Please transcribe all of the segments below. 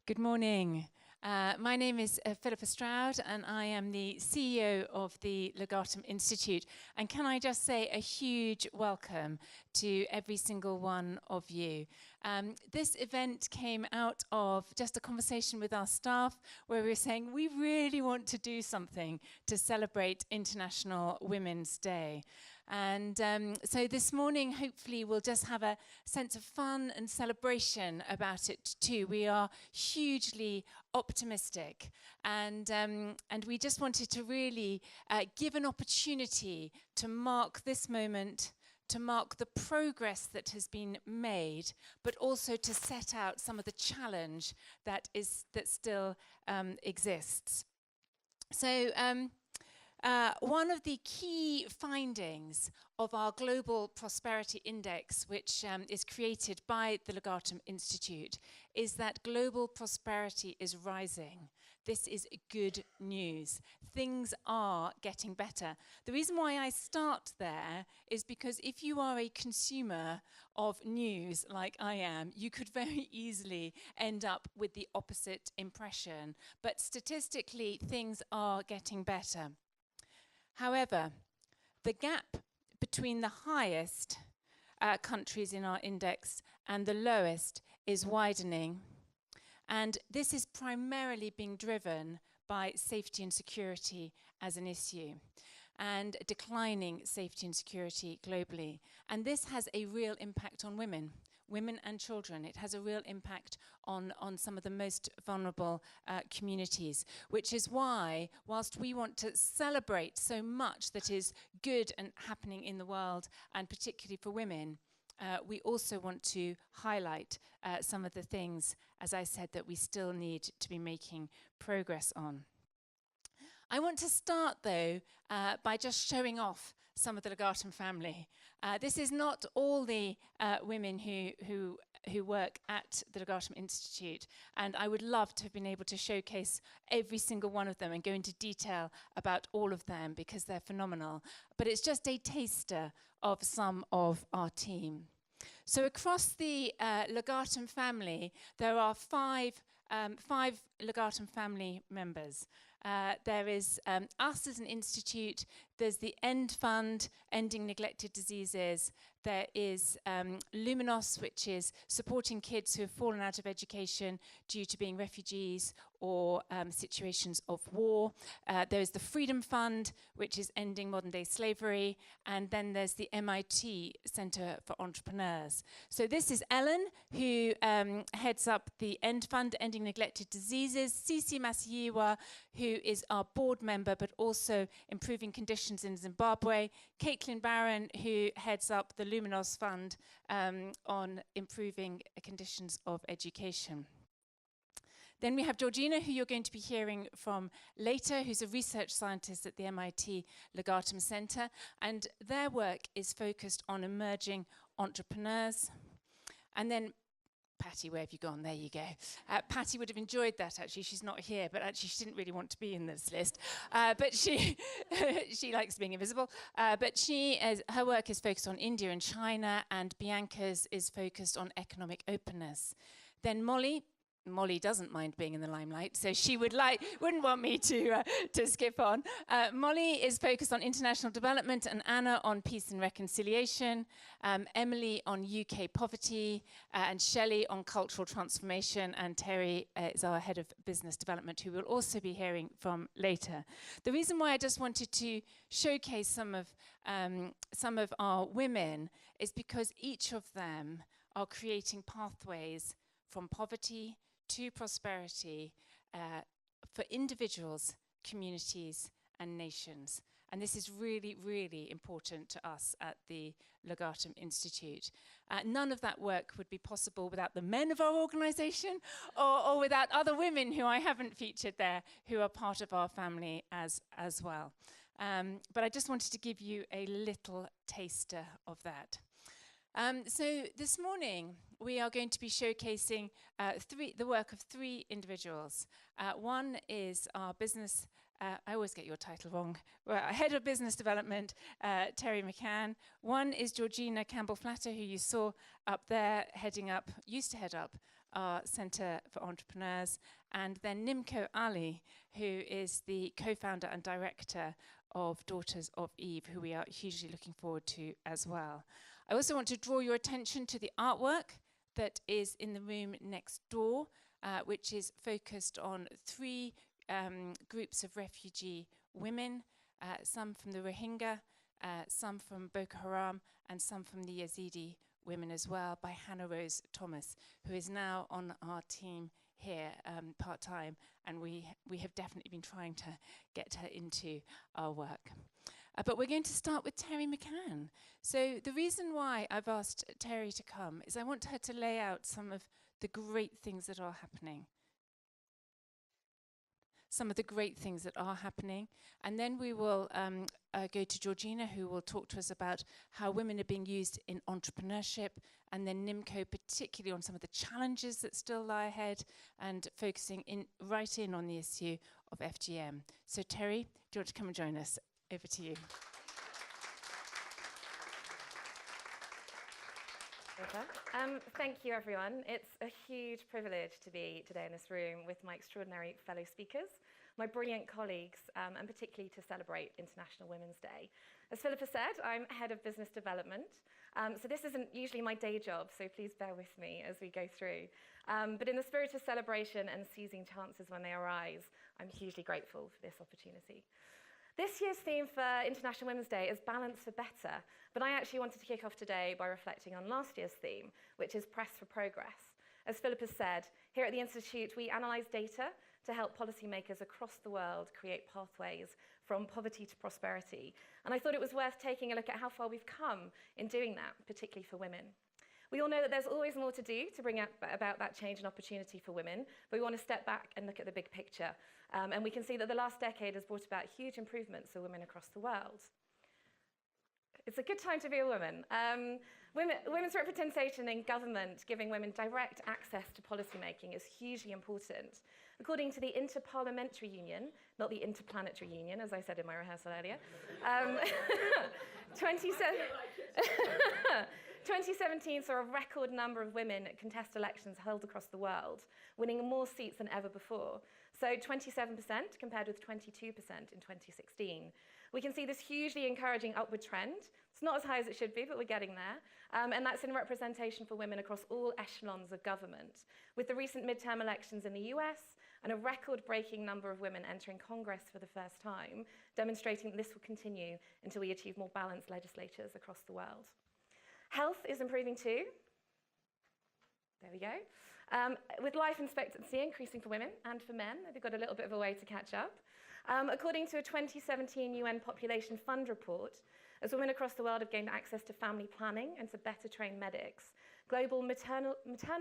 Good morning. My name is Philippa Stroud, and I am the CEO of the Legatum Institute. And can I just say a huge welcome to every single one of you. This event came out of just a conversation with our staff where we were saying we really want to do something to celebrate International Women's Day. And so this morning, hopefully, we'll just have a sense of fun and celebration about it too. We are hugely optimistic, and we just wanted to really give an opportunity to mark this moment, to mark the progress that has been made, but also to set out some of the challenge that still exists. So. One of the key findings of our Global Prosperity Index, which is created by the Legatum Institute, is that global prosperity is rising. This is good news. Things are getting better. The reason why I start there is because if you are a consumer of news like I am, you could very easily end up with the opposite impression. But statistically, things are getting better. However, the gap between the highest countries in our index and the lowest is widening. And this is primarily being driven by safety and security as an issue, and declining safety and security globally. And this has a real impact on women and children. It has a real impact on some of the most vulnerable communities, which is why, whilst we want to celebrate so much that is good and happening in the world, and particularly for women, we also want to highlight some of the things, as I said, that we still need to be making progress on. I want to start, though, by just showing off some of the Legatum family. This is not all the women who work at the Legatum Institute, and I would love to have been able to showcase every single one of them and go into detail about all of them because they're phenomenal. But it's just a taster of some of our team. So across the Legatum family, there are five Legatum family members. There is us as an institute, there's the END Fund, Ending Neglected Diseases, there is Luminos, which is supporting kids who have fallen out of education due to being refugees or situations of war. There is the Freedom Fund, which is ending modern day slavery, and then there's the MIT Centre for Entrepreneurs. So this is Ellen, who heads up the END Fund, Ending Neglected Diseases, Sisi Masiyiwa, who is our board member, but also improving conditions in Zimbabwe, Caitlin Barron, who heads up the Luminos Fund on improving conditions of education. Then we have Georgina, who you're going to be hearing from later, who's a research scientist at the MIT Legatum Centre, and their work is focused on emerging entrepreneurs. And then Patty, where have you gone? There you go. Patty would have enjoyed that, actually. She's not here, but actually she didn't really want to be in this list. But she she likes being invisible. But her work is focused on India and China, and Bianca's is focused on economic openness. Then Molly doesn't mind being in the limelight, so she wouldn't want me to skip on. Molly is focused on international development, and Anna on peace and reconciliation, Emily on UK poverty, and Shelley on cultural transformation, and Terrie is our head of business development, who we'll also be hearing from later. The reason why I just wanted to showcase some of our women is because each of them are creating pathways from poverty to prosperity for individuals, communities, and nations. And this is really, really important to us at the Legatum Institute. None of that work would be possible without the men of our organisation or without other women who I haven't featured there, who are part of our family as well. But I just wanted to give you a little taster of that. So this morning, we are going to be showcasing the work of three individuals. One is our business, I always get your title wrong, Head of Business Development, Terrie McCann. One is Georgina Campbell-Flatter, who you saw up there used to head up our Centre for Entrepreneurs, and then Nimco Ali, who is the co-founder and director of Daughters of Eve, who we are hugely looking forward to as well. I also want to draw your attention to the artwork that is in the room next door, which is focused on three groups of refugee women, some from the Rohingya, some from Boko Haram, and some from the Yazidi women as well, by Hannah Rose Thomas, who is now on our team here part-time, and we have definitely been trying to get her into our work. But we're going to start with Terrie McCann. So the reason why I've asked Terrie to come is I want her to lay out some of the great things that are happening. And then we will go to Georgina, who will talk to us about how women are being used in entrepreneurship, and then Nimco, particularly on some of the challenges that still lie ahead, and focusing right in on the issue of FGM. So Terrie, do you want to come and join us? Over to you. Thank you, everyone. It's a huge privilege to be today in this room with my extraordinary fellow speakers, my brilliant colleagues, and particularly to celebrate International Women's Day. As Philippa said, I'm head of business development, so this isn't usually my day job, so please bear with me as we go through. But in the spirit of celebration and seizing chances when they arise, I'm hugely grateful for this opportunity. This year's theme for International Women's Day is Balance for Better, but I actually wanted to kick off today by reflecting on last year's theme, which is Press for Progress. As Philippa said, here at the Institute, we analyse data to help policymakers across the world create pathways from poverty to prosperity. And I thought it was worth taking a look at how far we've come in doing that, particularly for women. We all know that there's always more to do to bring about that change and opportunity for women, but we want to step back and look at the big picture. And we can see that the last decade has brought about huge improvements for women across the world. It's a good time to be a woman. Women's representation in government, giving women direct access to policymaking, is hugely important. According to the Interparliamentary Union, not the Interplanetary Union, as I said in my rehearsal earlier, 2017 saw a record number of women contest elections held across the world, winning more seats than ever before. So 27% compared with 22% in 2016. We can see this hugely encouraging upward trend. It's not as high as it should be, but we're getting there. And that's in representation for women across all echelons of government, with the recent midterm elections in the US and a record-breaking number of women entering Congress for the first time, demonstrating that this will continue until we achieve more balanced legislatures across the world. Health is improving too. There we go. With life expectancy increasing for women and for men, they've got a little bit of a way to catch up. According to a 2017 UN Population Fund report, as women across the world have gained access to family planning and to better trained medics, global maternal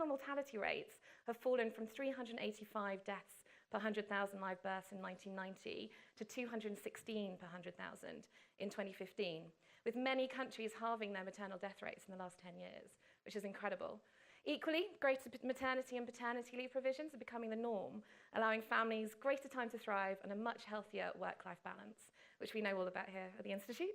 mortality rates have fallen from 385 deaths per 100,000 live births in 1990 to 216 per 100,000 in 2015, with many countries halving their maternal death rates in the last 10 years, which is incredible. Equally, greater maternity and paternity leave provisions are becoming the norm, allowing families greater time to thrive and a much healthier work-life balance, which we know all about here at the Institute.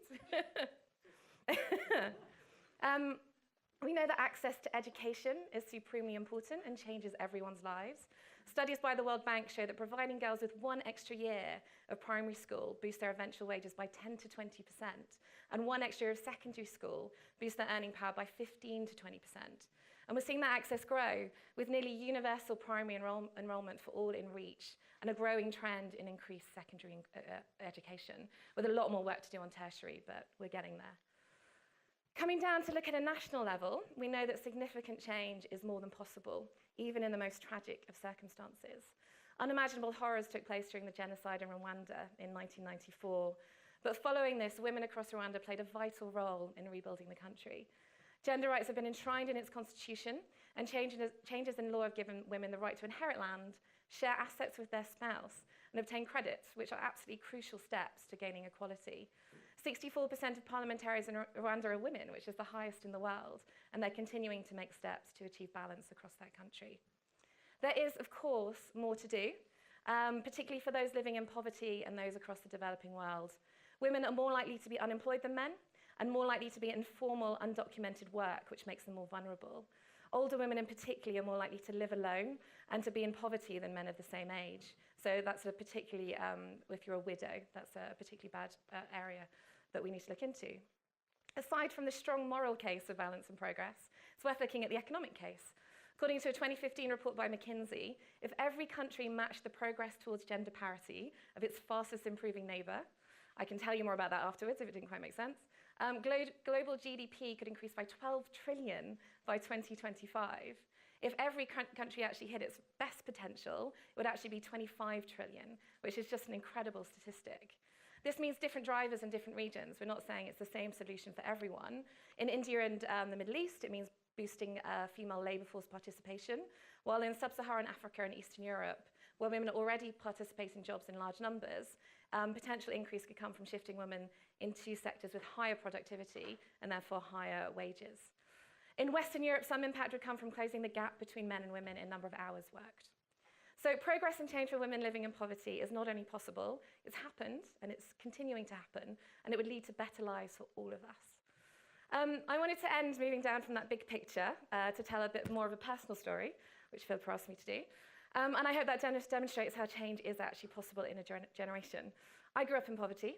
We know that access to education is supremely important and changes everyone's lives. Studies by the World Bank show that providing girls with one extra year of primary school boosts their eventual wages by 10 to 20%, and one extra year of secondary school boosts their earning power by 15 to 20%. And we're seeing that access grow, with nearly universal primary enrolment for all in reach, and a growing trend in increased secondary education, with a lot more work to do on tertiary, but we're getting there. Coming down to look at a national level, we know that significant change is more than possible, even in the most tragic of circumstances. Unimaginable horrors took place during the genocide in Rwanda in 1994, but following this, women across Rwanda played a vital role in rebuilding the country. Gender rights have been enshrined in its constitution, and changes in law have given women the right to inherit land, share assets with their spouse, and obtain credits, which are absolutely crucial steps to gaining equality. 64% of parliamentarians in Rwanda are women, which is the highest in the world, and they're continuing to make steps to achieve balance across that country. There is, of course, more to do, particularly for those living in poverty and those across the developing world. Women are more likely to be unemployed than men, and more likely to be in informal, undocumented work, which makes them more vulnerable. Older women in particular are more likely to live alone and to be in poverty than men of the same age. So that's a particularly, if you're a widow, that's a particularly bad area that we need to look into. Aside from the strong moral case of balance and progress, it's worth looking at the economic case. According to a 2015 report by McKinsey, if every country matched the progress towards gender parity of its fastest improving neighbour, I can tell you more about that afterwards if it didn't quite make sense, global GDP could increase by 12 trillion by 2025. If every country actually hit its best potential, it would actually be 25 trillion, which is just an incredible statistic. This means different drivers in different regions. We're not saying it's the same solution for everyone. In India and the Middle East, it means boosting female labour force participation, while in sub-Saharan Africa and Eastern Europe, where women already participate in jobs in large numbers, potential increase could come from shifting women into sectors with higher productivity and therefore higher wages. In Western Europe, some impact would come from closing the gap between men and women in number of hours worked. So progress and change for women living in poverty is not only possible, it's happened and it's continuing to happen, and it would lead to better lives for all of us. I wanted to end moving down from that big picture to tell a bit more of a personal story, which Philippa asked me to do. And I hope that demonstrates how change is actually possible in a generation. I grew up in poverty.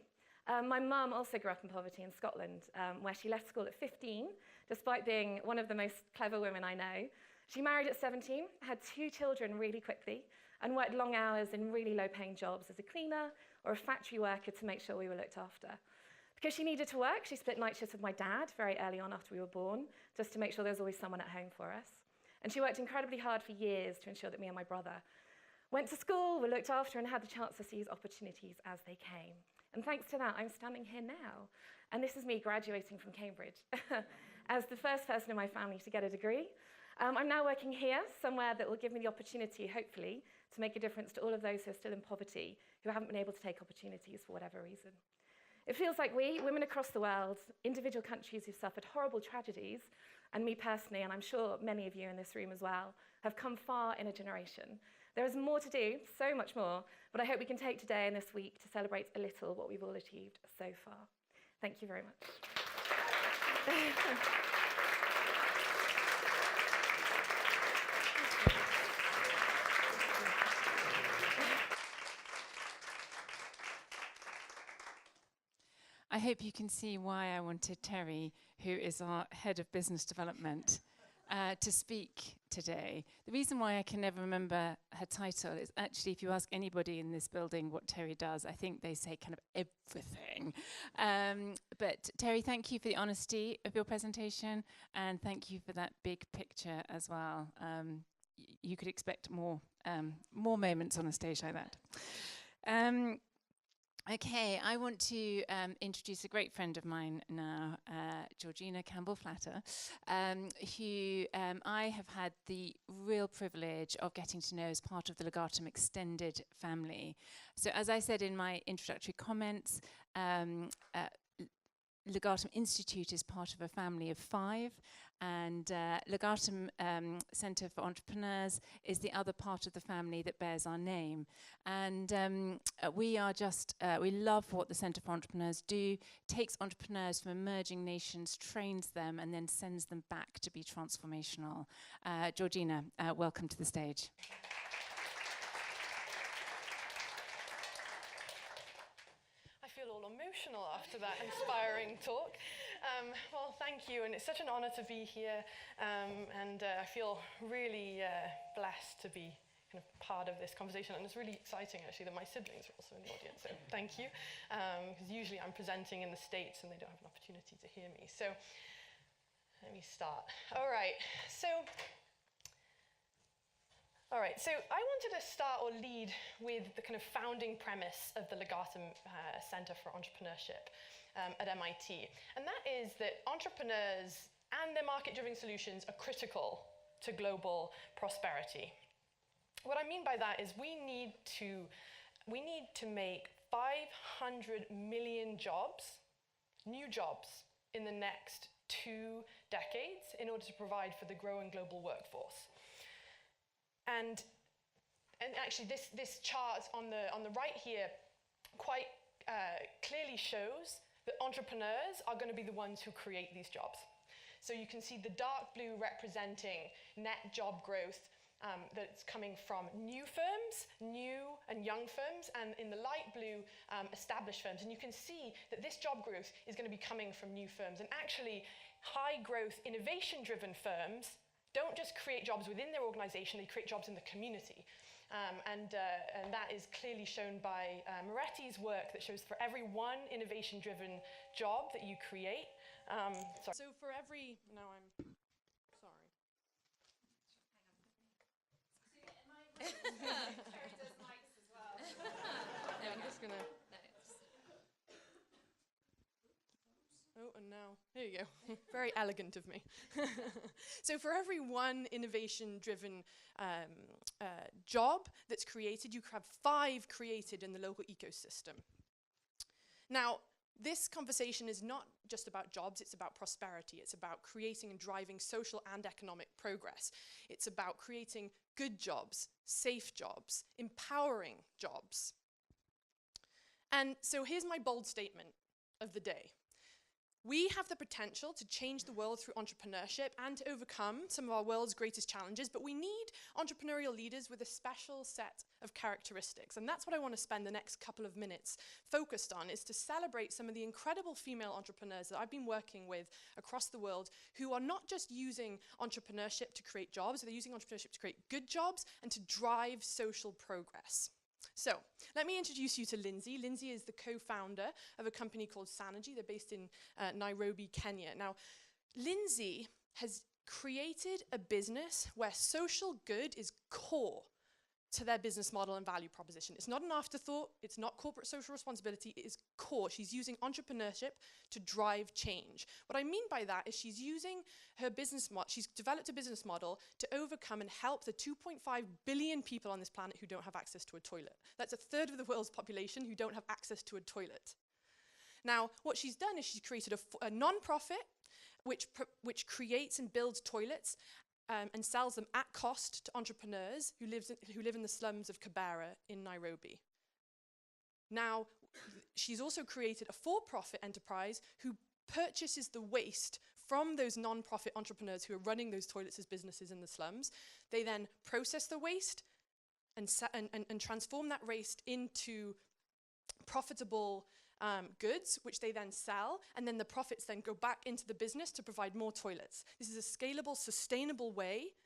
My mum also grew up in poverty in Scotland, where she left school at 15, despite being one of the most clever women I know. She married at 17, had 2 children really quickly, and worked long hours in really low-paying jobs as a cleaner or a factory worker to make sure we were looked after. Because she needed to work, she split night shifts with my dad very early on after we were born, just to make sure there was always someone at home for us. And she worked incredibly hard for years to ensure that me and my brother went to school, were looked after, and had the chance to seize opportunities as they came. And thanks to that, I'm standing here now. And this is me graduating from Cambridge as the first person in my family to get a degree. I'm now working here, somewhere that will give me the opportunity, hopefully, to make a difference to all of those who are still in poverty, who haven't been able to take opportunities for whatever reason. It feels like we, women across the world, individual countries who've suffered horrible tragedies, and me personally, and I'm sure many of you in this room as well, have come far in a generation. There is more to do, so much more, but I hope we can take today and this week to celebrate a little what we've all achieved so far. Thank you very much. I hope you can see why I wanted Terrie, who is our head of business development, to speak today. The reason why I can never remember her title is actually, if you ask anybody in this building what Terrie does, I think they say kind of everything. But Terrie, thank you for the honesty of your presentation, and thank you for that big picture as well. You could expect more moments on a stage like that. Okay, I want to introduce a great friend of mine now, Georgina Campbell, who I have had the real privilege of getting to know as part of the Legatum extended family. So as I said in my introductory comments, Legatum Institute is part of a family of 5, and Legatum Centre for Entrepreneurs is the other part of the family that bears our name. And we love what the Centre for Entrepreneurs do, takes entrepreneurs from emerging nations, trains them, and then sends them back to be transformational. Georgina, welcome to the stage. Emotional after that inspiring talk. Well, thank you, and it's such an honor to be here, and I feel really blessed to be kind of part of this conversation, and it's really exciting actually that my siblings are also in the audience, so thank you, because usually I'm presenting in the States and they don't have an opportunity to hear me. So let me start. All right, so I wanted to start or lead with the kind of founding premise of the Legatum Center for Entrepreneurship at MIT. And that is that entrepreneurs and their market-driven solutions are critical to global prosperity. What I mean by that is we need to make 500 million jobs, new jobs, in the next 2 decades in order to provide for the growing global workforce. And actually, this chart on the right here quite clearly shows that entrepreneurs are going to be the ones who create these jobs. So you can see the dark blue representing net job growth that's coming from new firms, new and young firms, and in the light blue, established firms. And you can see that this job growth is going to be coming from new firms. And actually, high growth, innovation-driven firms don't just create jobs within their organization, they create jobs in the community. And that is clearly shown by Moretti's work that shows for every one innovation-driven job that you create, so for every, now I'm sorry. Terrie does mics as well. Yeah, I'm just gonna. Oh, and now, there you go. Very elegant of me. So for every one innovation-driven job that's created, you have 5 created in the local ecosystem. Now, this conversation is not just about jobs, it's about prosperity. It's about creating and driving social and economic progress. It's about creating good jobs, safe jobs, empowering jobs. And so here's my bold statement of the day. We have the potential to change the world through entrepreneurship and to overcome some of our world's greatest challenges, but we need entrepreneurial leaders with a special set of characteristics. And that's what I want to spend the next couple of minutes focused on, is to celebrate some of the incredible female entrepreneurs that I've been working with across the world who are not just using entrepreneurship to create jobs, they're using entrepreneurship to create good jobs and to drive social progress. So, let me introduce you to Lindsay. Lindsay is the co-founder of a company called Sanergy. They're based in Nairobi, Kenya. Now, Lindsay has created a business where social good is core to their business model and value proposition. It's not an afterthought, it's not corporate social responsibility, it is core. She's using entrepreneurship to drive change. What I mean by that is she's using her business model, she's developed a business model to overcome and help the 2.5 billion people on this planet who don't have access to a toilet. That's 1/3 of the world's population who don't have access to a toilet. Now, what she's done is she's created a non-profit which creates and builds toilets and sells them at cost to entrepreneurs who live in the slums of Kibera in Nairobi. Now, she's also created a for-profit enterprise who purchases the waste from those non-profit entrepreneurs who are running those toilets as businesses in the slums. They then process the waste and transform that waste into profitable goods, which they then sell, and then the profits then go back into the business to provide more toilets. This is a scalable, sustainable way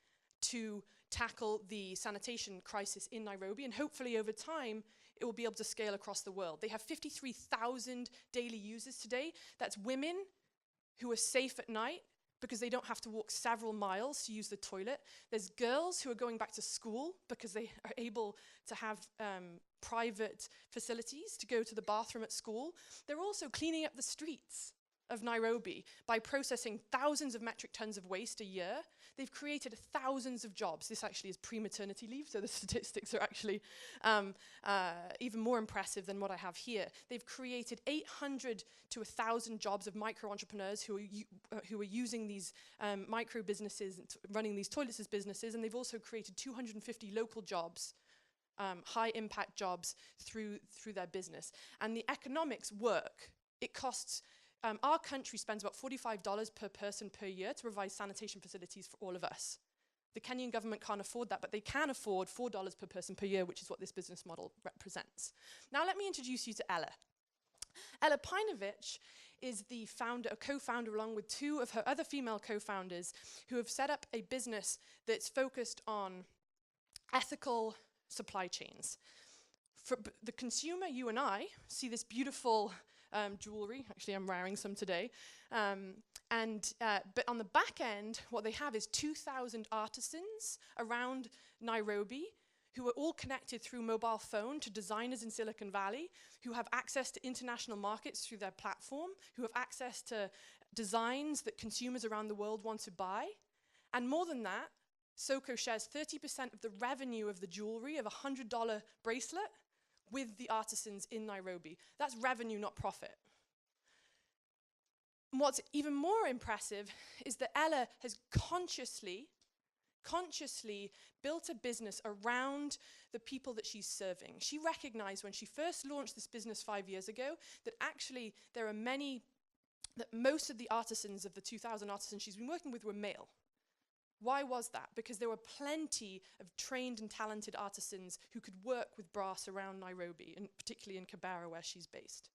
to tackle the sanitation crisis in Nairobi, and hopefully over time, it will be able to scale across the world. They have 53,000 daily users today. That's women who are safe at night because they don't have to walk several miles to use the toilet. There's girls who are going back to school because they are able to have private facilities to go to the bathroom at school. They're also cleaning up the streets of Nairobi by processing thousands of metric tons of waste a year. They've created thousands of jobs. This actually is pre-maternity leave, so the statistics are actually even more impressive than what I have here. They've created 800 to 1,000 jobs of micro-entrepreneurs who are using these micro businesses, running these toilets as businesses, and they've also created 250 local jobs, high impact jobs through their business. And the economics work. It costs, our country spends about $45 per person per year to provide sanitation facilities for all of us. The Kenyan government can't afford that, but they can afford $4 per person per year, which is what this business model represents. Now let me introduce you to Ella. Ella Painovich is the founder, a co-founder, along with 2 of her other female co-founders who have set up a business that's focused on ethical supply chains. For the consumer, you and I, see this beautiful jewelry. Actually, I'm wearing some today. But on the back end, what they have is 2,000 artisans around Nairobi who are all connected through mobile phone to designers in Silicon Valley, who have access to international markets through their platform, who have access to designs that consumers around the world want to buy. And more than that, Soko shares 30% of the revenue of the jewelry of a $100 bracelet with the artisans in Nairobi. That's revenue, not profit. And what's even more impressive is that Ella has consciously built a business around the people that she's serving. She recognized when she first launched this business 5 years ago that actually there are many that most of the artisans of the 2,000 artisans she's been working with were male. Why was that? Because there were plenty of trained and talented artisans who could work with brass around Nairobi, and particularly in Kibera, where she's based.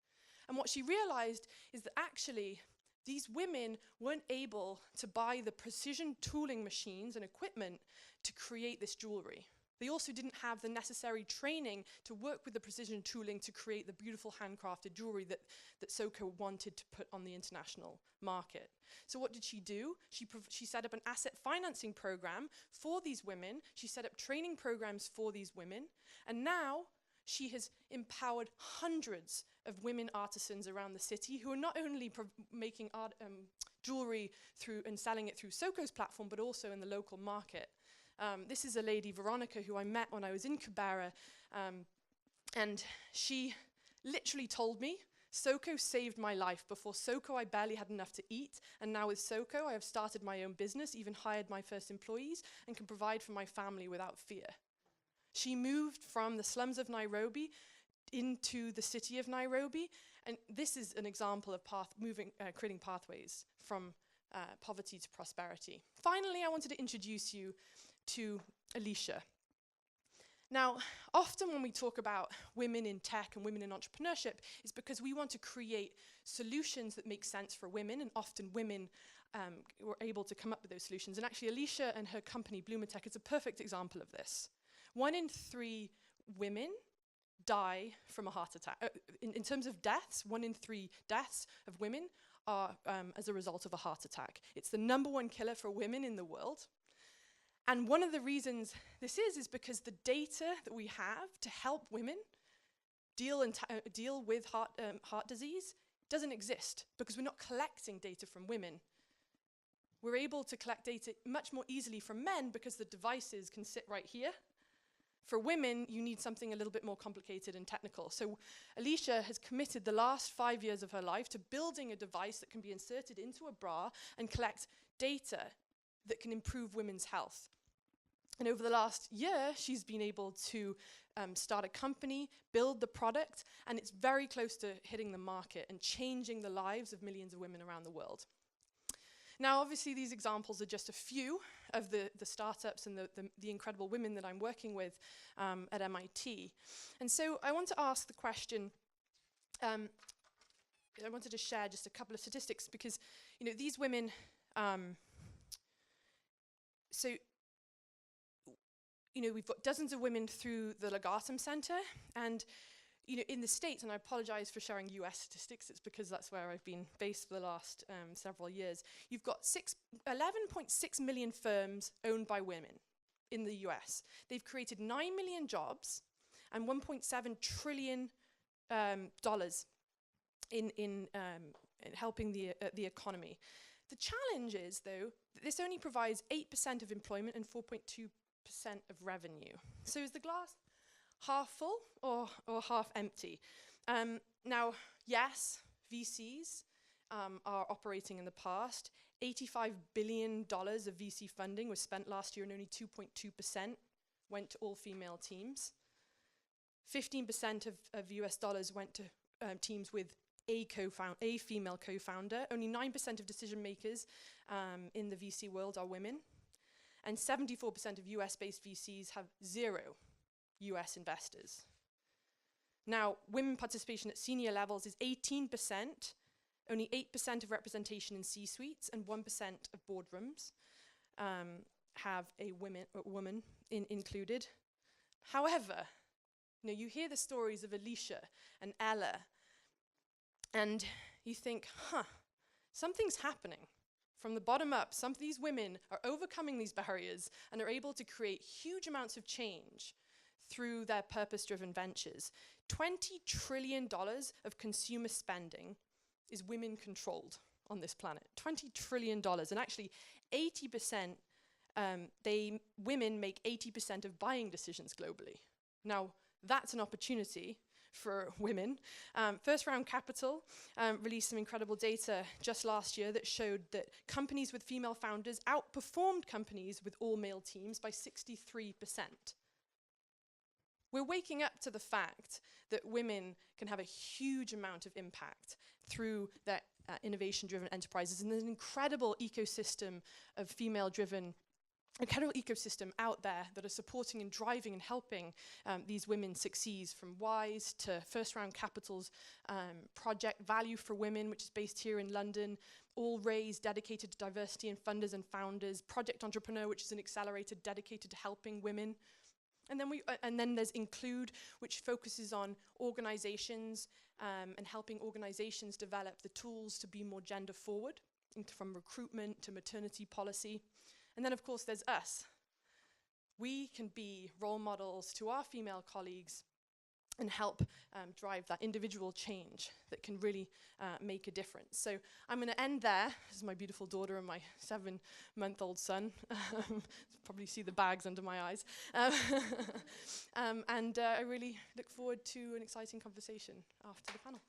And what she realized is that actually these women weren't able to buy the precision tooling machines and equipment to create this jewelry. They also didn't have the necessary training to work with the precision tooling to create the beautiful handcrafted jewelry that Soko wanted to put on the international market. So what did she do? She set up an asset financing program for these women. She set up training programs for these women. And now she has empowered hundreds of women artisans around the city who are not only making jewelry through and selling it through Soko's platform, but also in the local market. This is a lady, Veronica, who I met when I was in Kibera, and she literally told me, Soko saved my life. Before Soko, I barely had enough to eat, and now with Soko, I have started my own business, even hired my first employees, and can provide for my family without fear. She moved from the slums of Nairobi into the city of Nairobi, and this is an example of creating pathways from poverty to prosperity. Finally, I wanted to introduce you to Alicia. Now, often when we talk about women in tech and women in entrepreneurship, it's because we want to create solutions that make sense for women, and often women were able to come up with those solutions. And actually, Alicia and her company, Bloomertech, is a perfect example of this. 1 in 3 women die from a heart attack. In terms of deaths, 1 in 3 deaths of women are as a result of a heart attack. It's the #1 killer for women in the world. And one of the reasons this is because the data that we have to help women deal with heart disease doesn't exist, because we're not collecting data from women. We're able to collect data much more easily from men because the devices can sit right here. For women, you need something a little bit more complicated and technical. So Alicia has committed the last 5 years of her life to building a device that can be inserted into a bra and collect data that can improve women's health. And over the last year, she's been able to start a company, build the product, and it's very close to hitting the market and changing the lives of millions of women around the world. Now, obviously, these examples are just a few of the startups and the incredible women that I'm working with at MIT. And so I want to ask the question, I wanted to share just a couple of statistics because, these women, we've got dozens of women through the Legatum Center, and in the States, and I apologize for sharing US statistics, it's because that's where I've been based for the last several years. You've got 11.6 million firms owned by women in the US. They've created 9 million jobs and $1.7 trillion in helping the economy. The challenge is, though, that this only provides 8% of employment and 4.2% of revenue. So is the glass half full or half empty? Now, yes, VCs are operating in the past. $85 billion of VC funding was spent last year, and only 2.2% went to all-female teams. 15% of US dollars went to teams with a female co-founder. Only 9% of decision makers in the VC world are women. And 74% of US-based VCs have 0 US investors. Now, women participation at senior levels is 18%, only 8% of representation in C-suites, and 1% of boardrooms have a woman included. However, you hear the stories of Alicia and Ella, and you think, something's happening. From the bottom up, some of these women are overcoming these barriers and are able to create huge amounts of change through their purpose-driven ventures. $20 trillion of consumer spending is women-controlled on this planet. $20 trillion, and actually 80%, women make 80% of buying decisions globally. Now, that's an opportunity for women. First Round Capital released some incredible data just last year that showed that companies with female founders outperformed companies with all-male teams by 63%. We're waking up to the fact that women can have a huge amount of impact through their innovation-driven enterprises. And there's an incredible ecosystem of incredible ecosystem out there that are supporting and driving and helping these women succeed, from WISE to First Round Capital's Project Value for Women, which is based here in London, All Raise, dedicated to diversity and funders and founders, Project Entrepreneur, which is an accelerator dedicated to helping women. And then there's Include, which focuses on organizations and helping organizations develop the tools to be more gender forward, from recruitment to maternity policy. And then, of course, there's us. We can be role models to our female colleagues and help drive that individual change that can really make a difference. So I'm going to end there. This is my beautiful daughter and my 7-month-old son. Probably see the bags under my eyes. And I really look forward to an exciting conversation after the panel.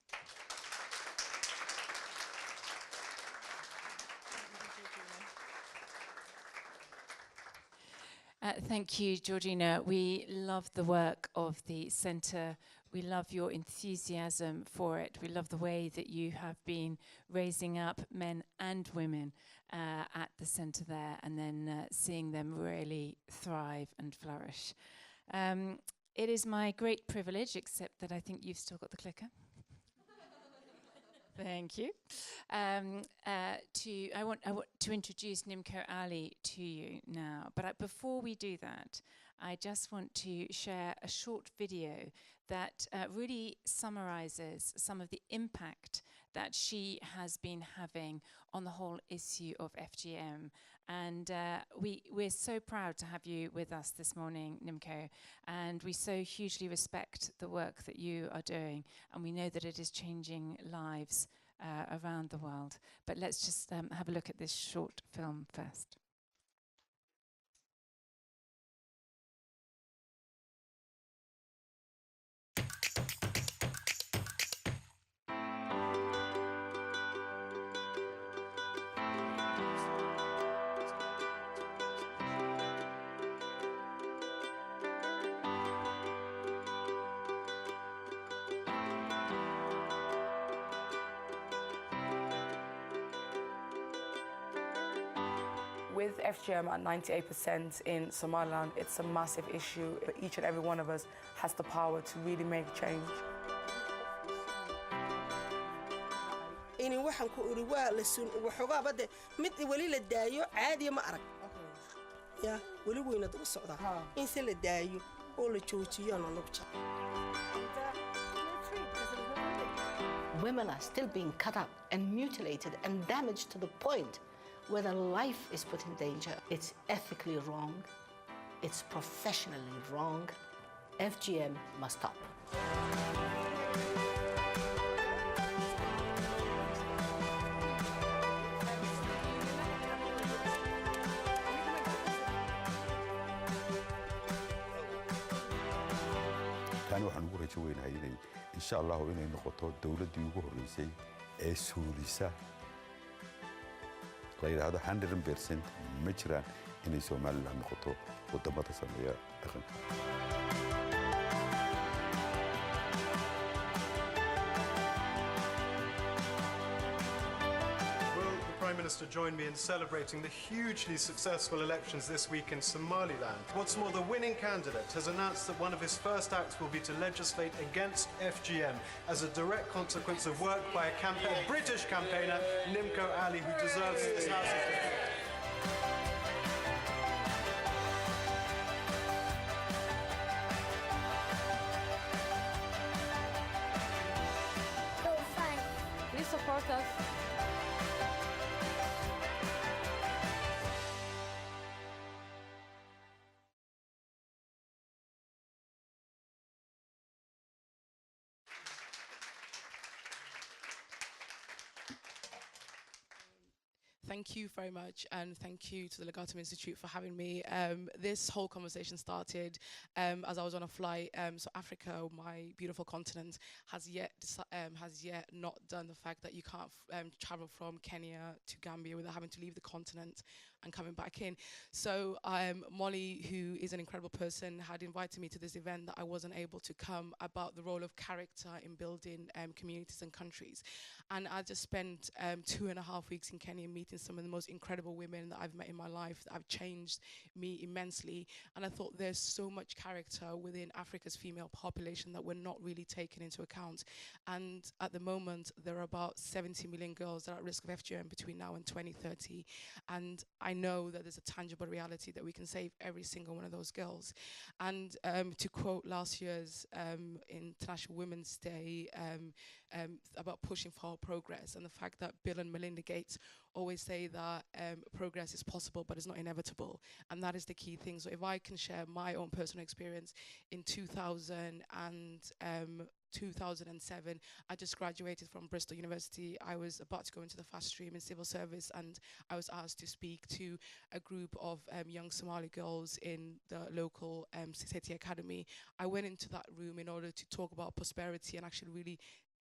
Thank you, Georgina. We love the work of the centre. We love your enthusiasm for it. We love the way that you have been raising up men and women at the centre there, and then seeing them really thrive and flourish. It is my great privilege, except that I think you've still got the clicker. Thank you. I want to introduce Nimco Ali to you now. But before we do that, I just want to share a short video that really summarizes some of the impact that she has been having on the whole issue of FGM. And we're so proud to have you with us this morning, Nimco, and we so hugely respect the work that you are doing, and we know that it is changing lives around the world. But let's just have a look at this short film first. With FGM at 98% in Somaliland, it's a massive issue. Each and every one of us has the power to really make change. waxaan ku uri waa la sun waxoogaa bade mid wali la daayo caadi ma arag ya wali weyna daba socdaa in si la daayo oo la joojiyo nolobta. Women are still being cut up and mutilated and damaged to the point where their life is put in danger. It's ethically wrong. It's professionally wrong. FGM must stop. كان waxaan ugu rajo weynahay inay insha Allah inay noqoto dawladii ugu horeysay ee suulisa la yiraahdo 100% ma jiraan inay Soomaaliland noqoto wadamada sameeya dhaqanka. To join me in celebrating the hugely successful elections this week in Somaliland. What's more, the winning candidate has announced that one of his first acts will be to legislate against FGM as a direct consequence of work by a British campaigner, Nimco Ali, who deserves this House's support. Please support us. Thank you very much, and thank you to the Legatum Institute for having me. This whole conversation started as I was on a flight. So Africa, my beautiful continent, has yet not done the fact that you can't travel from Kenya to Gambia without having to leave the continent. and coming back in. So Molly, who is an incredible person, had invited me to this event that I wasn't able to come, about the role of character in building communities and countries. And I just spent 2.5 weeks in Kenya meeting some of the most incredible women that I've met in my life that have changed me immensely. And I thought there's so much character within Africa's female population that we're not really taking into account. And at the moment, there are about 70 million girls that are at risk of FGM between now and 2030. And I know that there's a tangible reality that we can save every single one of those girls. And to quote last year's International Women's Day about pushing for progress, and the fact that Bill and Melinda Gates always say that progress is possible but it's not inevitable, and that is the key thing. So if I can share my own personal experience, in 2007, I just graduated from Bristol University. I was about to go into the fast stream in civil service, and I was asked to speak to a group of young Somali girls in the local city academy. I went into that room in order to talk about prosperity and actually really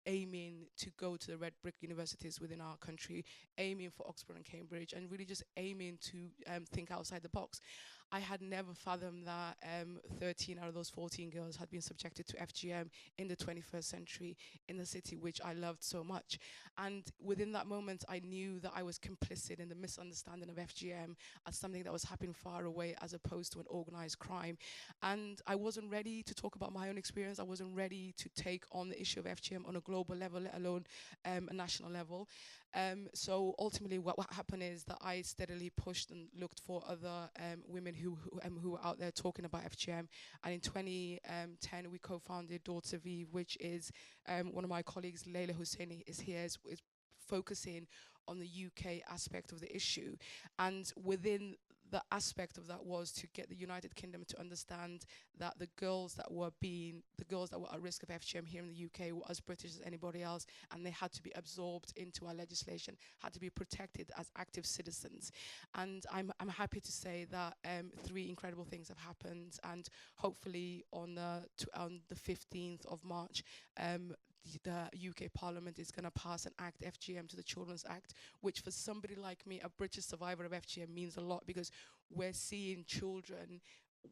aiming to go to the red brick universities within our country, aiming for Oxford and Cambridge, and really just aiming to think outside the box. I had never fathomed that 13 out of those 14 girls had been subjected to FGM in the 21st century in the city which I loved so much. And within that moment, I knew that I was complicit in the misunderstanding of FGM as something that was happening far away as opposed to an organized crime. And I wasn't ready to talk about my own experience. I wasn't ready to take on the issue of FGM on a global level, let alone a national level. So ultimately what happened is that I steadily pushed and looked for other women who were out there talking about FGM. And in 2010, we co-founded Daughter V, which is one of my colleagues, Leila Husseini, is here, is focusing on the UK aspect of the issue. And within the aspect of that was to get the United Kingdom to understand that the girls that were at risk of FGM here in the UK were as British as anybody else, and they had to be absorbed into our legislation, had to be protected as active citizens. And I'm happy to say that 3 incredible things have happened, and hopefully on the 15th of March, the UK Parliament is going to pass an act, FGM to the Children's Act, which for somebody like me, a British survivor of FGM, means a lot, because we're seeing children,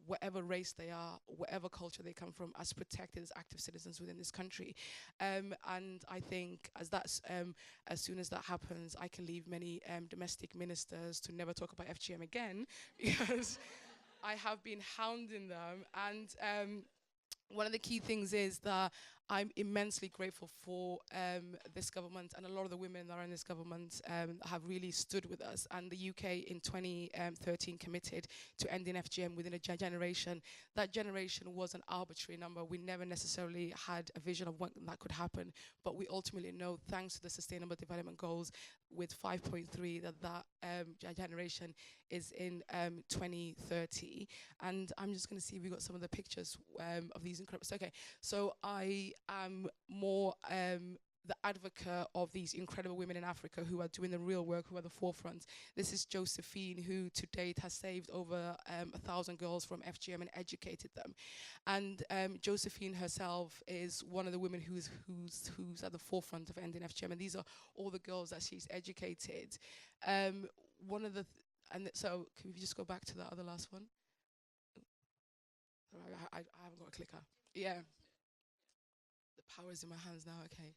whatever race they are, whatever culture they come from, as protected as active citizens within this country. And I think as soon as that happens, I can leave many domestic ministers to never talk about FGM again, because I have been hounding them. And one of the key things is that I'm immensely grateful for this government, and a lot of the women that are in this government have really stood with us. And the UK in 2013 committed to ending FGM within a generation. That generation was an arbitrary number. We never necessarily had a vision of when that could happen, but we ultimately know, thanks to the Sustainable Development Goals with 5.3, that generation is in 2030. And I'm just going to see if we got some of the pictures of these incredible. Okay, so I am more the advocate of these incredible women in Africa who are doing the real work, who are the forefront. This is Josephine, who to date has saved over 1,000 girls from FGM and educated them. And Josephine herself is one of the women who's at the forefront of ending FGM, and these are all the girls that she's educated. So can we just go back to that other last one? I haven't got a clicker. Yeah. The power is in my hands now, okay.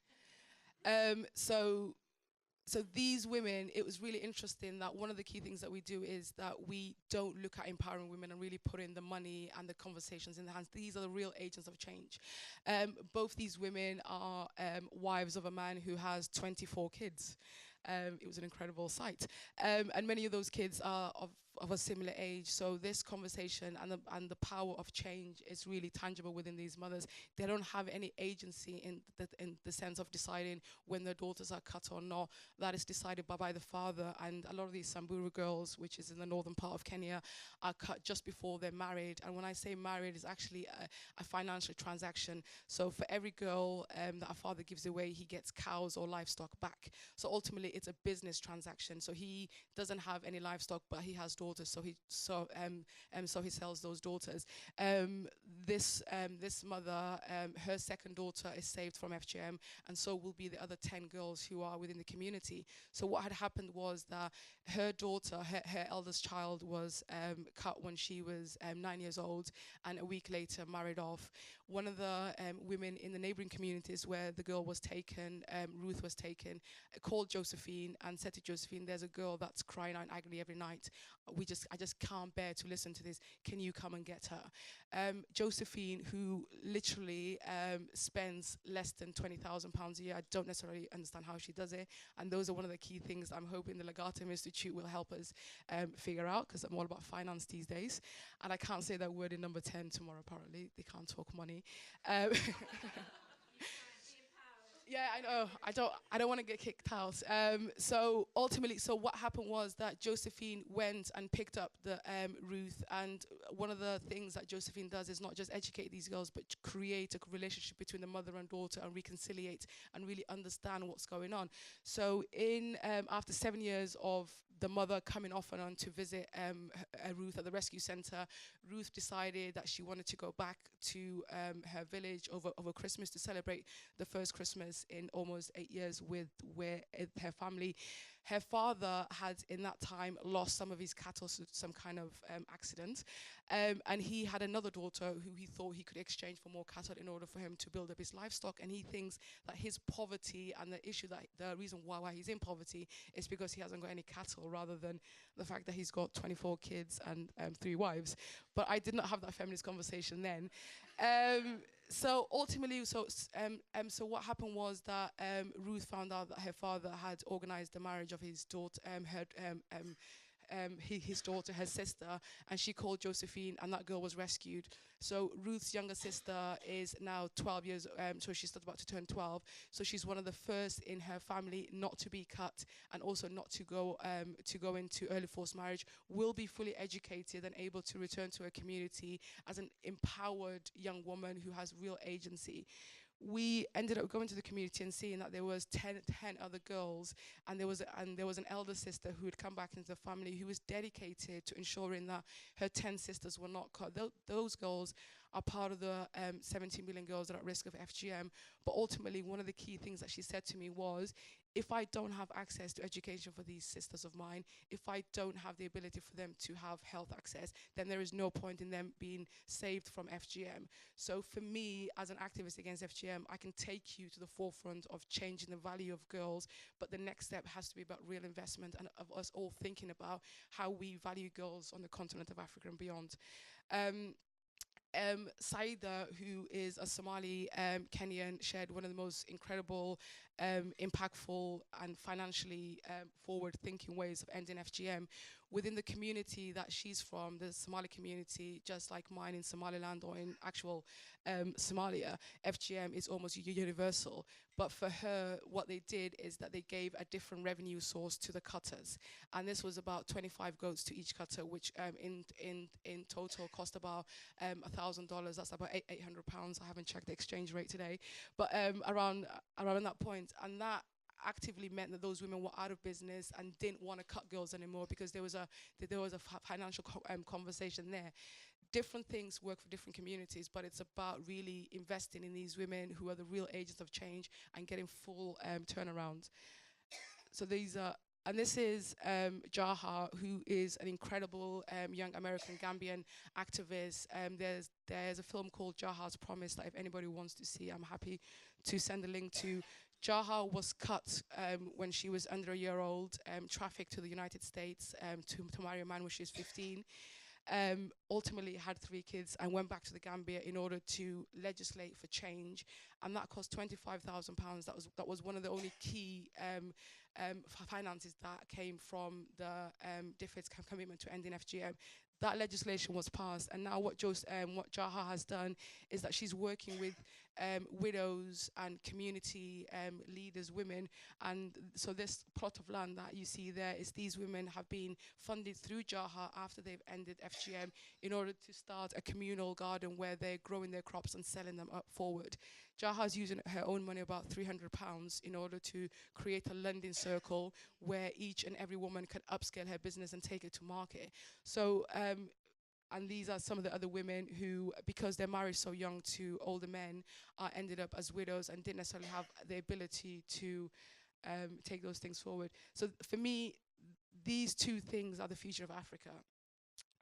So these women, it was really interesting that one of the key things that we do is that we don't look at empowering women and really put in the money and the conversations in the hands. These are the real agents of change. Both these women are wives of a man who has 24 kids. It was an incredible sight. And many of those kids are of a similar age. So this conversation and the power of change is really tangible within these mothers. They don't have any agency in the sense of deciding when their daughters are cut or not. That is decided by the father. And a lot of these Samburu girls, which is in the northern part of Kenya, are cut just before they're married. And when I say married, it's actually a financial transaction. So for every girl that a father gives away, he gets cows or livestock back. So ultimately, it's a business transaction. So he doesn't have any livestock, but he has daughters daughters, so he sells those daughters. This mother, her second daughter is saved from FGM, and so will be the other 10 girls who are within the community. So what had happened was that her daughter, her eldest child, was cut when she was 9 years old, and a week later married off. One of the women in the neighboring communities where the girl was taken, Ruth was taken, called Josephine and said to Josephine, "There's a girl that's crying out agony every night. I just can't bear to listen to this. Can you come and get her?" Josephine, who literally spends less than £20,000 a year, I don't necessarily understand how she does it, and those are one of the key things I'm hoping the Legatum Institute will help us figure out, because I'm all about finance these days, and I can't say that word in number 10 tomorrow. Apparently they can't talk money. Yeah, I know. I don't want to get kicked out. So ultimately, what happened was that Josephine went and picked up the Ruth, and one of the things that Josephine does is not just educate these girls, but create a relationship between the mother and daughter and reconciliate and really understand what's going on. So after 7 years of the mother coming off and on to visit Ruth at the rescue center, Ruth decided that she wanted to go back to her village over Christmas to celebrate the first Christmas in almost 8 years with her family. Her father had in that time lost some of his cattle to some kind of accident, and he had another daughter who he thought he could exchange for more cattle in order for him to build up his livestock. And he thinks that his poverty and the reason why he's in poverty is because he hasn't got any cattle, rather than the fact that he's got 24 kids and 3 wives. But I did not have that feminist conversation then. So ultimately, so what happened was that Ruth found out that her father had organized the marriage of his daughter, his daughter, her sister, and she called Josephine, and that girl was rescued. So Ruth's younger sister is now 12 years, so she's about to turn 12. So she's one of the first in her family not to be cut, and also not to go into early forced marriage. Will be fully educated and able to return to her community as an empowered young woman who has real agency. We ended up going to the community and seeing that there was 10 other girls, and there was an elder sister who had come back into the family who was dedicated to ensuring that her 10 sisters were not cut. Those girls are part of the 17 million girls that are at risk of FGM. But ultimately, one of the key things that she said to me was, if I don't have access to education for these sisters of mine, if I don't have the ability for them to have health access, then there is no point in them being saved from FGM. So for me, as an activist against FGM, I can take you to the forefront of changing the value of girls, but the next step has to be about real investment and of us all thinking about how we value girls on the continent of Africa and beyond. Saida, who is a Somali Kenyan, shared one of the most incredible, impactful and financially forward-thinking ways of ending FGM. Within the community that she's from, the Somali community, just like mine in Somaliland or in actual Somalia, FGM is almost universal. But for her, what they did is that they gave a different revenue source to the cutters. And this was about 25 goats to each cutter, which in total cost about $1,000. That's about £800. I haven't checked the exchange rate today. But around that point. And that actively meant that those women were out of business and didn't want to cut girls anymore, because there was a financial conversation there. Different things work for different communities, but it's about really investing in these women who are the real agents of change and getting full turnaround. So this is Jaha, who is an incredible young American Gambian activist. There's a film called Jaha's Promise that if anybody wants to see, I'm happy to send a link to. Jaha was cut when she was under a year old, trafficked to the United States to marry a man when she was 15. Ultimately had 3 kids and went back to the Gambia in order to legislate for change, and that cost £25,000. That was one of the only key finances that came from the DFID's commitment to ending FGM. That legislation was passed, and now what Jaha has done is that she's working with widows and community leaders, women. And so this plot of land that you see there is these women have been funded through JAHA after they've ended FGM in order to start a communal garden where they're growing their crops and selling them up forward. JAHA's using her own money, about £300, in order to create a lending circle where each and every woman can upscale her business and take it to market. So, and these are some of the other women who, because they're married so young to older men, ended up as widows and didn't necessarily have the ability to take those things forward. So for me, these two things are the future of Africa.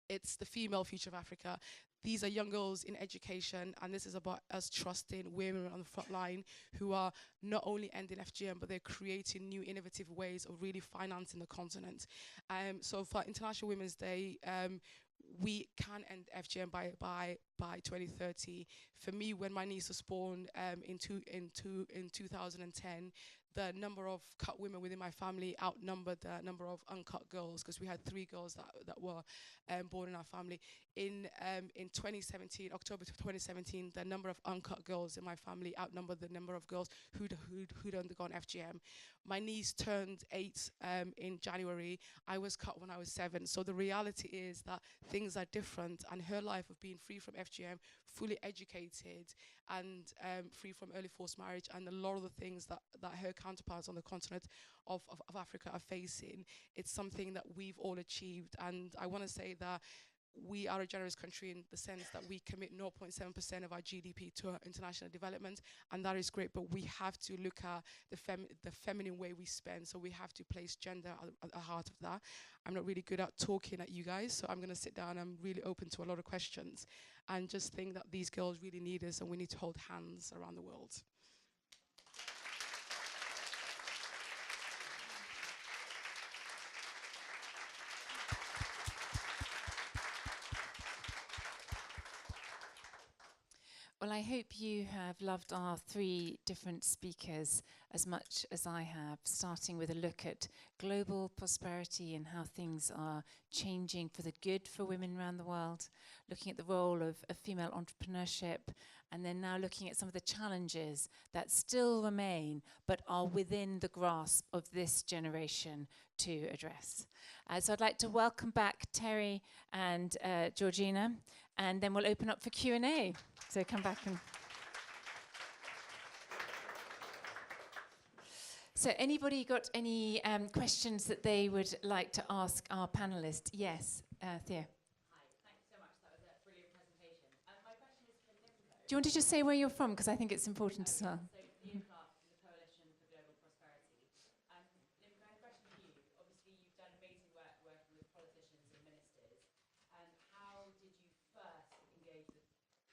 It's the female future of Africa. These are young girls in education, and this is about us trusting women on the front line who are not only ending FGM, but they're creating new innovative ways of really financing the continent. So for International Women's Day, we can end FGM by 2030. For me, when my niece was born in 2010, the number of cut women within my family outnumbered the number of uncut girls, because we had 3 girls that were born in our family. In 2017, October 2017, the number of uncut girls in my family outnumbered the number of girls who'd undergone FGM. My niece turned 8 in January. I was cut when I was 7. So the reality is that things are different, and her life of being free from FGM, fully educated, and free from early forced marriage, and a lot of the things that her counterparts on the continent of Africa are facing, it's something that we've all achieved. And I want to say that we are a generous country in the sense that we commit 0.7% of our GDP to our international development, and that is great, but we have to look at the feminine way we spend, so we have to place gender at the heart of that. I'm not really good at talking at you guys, so I'm going to sit down. I'm really open to a lot of questions, and just think that these girls really need us, and we need to hold hands around the world. Well, I hope you have loved our 3 different speakers as much as I have, starting with a look at global prosperity and how things are changing for the good for women around the world, looking at the role of female entrepreneurship, and then now looking at some of the challenges that still remain but are within the grasp of this generation to address. So I'd like to welcome back Terrie and Georgina, and then we'll open up for Q&A. So come back and... So anybody got any questions that they would like to ask our panelists? Yes, Thea. Hi, thanks so much. That was a brilliant presentation. My question is for Nimco. Do you want to just say where you're from? Because I think it's important as well. So Ian Clark from the Coalition for Global Prosperity. Nimco, I have a question for you. Obviously, you've done amazing work working with politicians and ministers.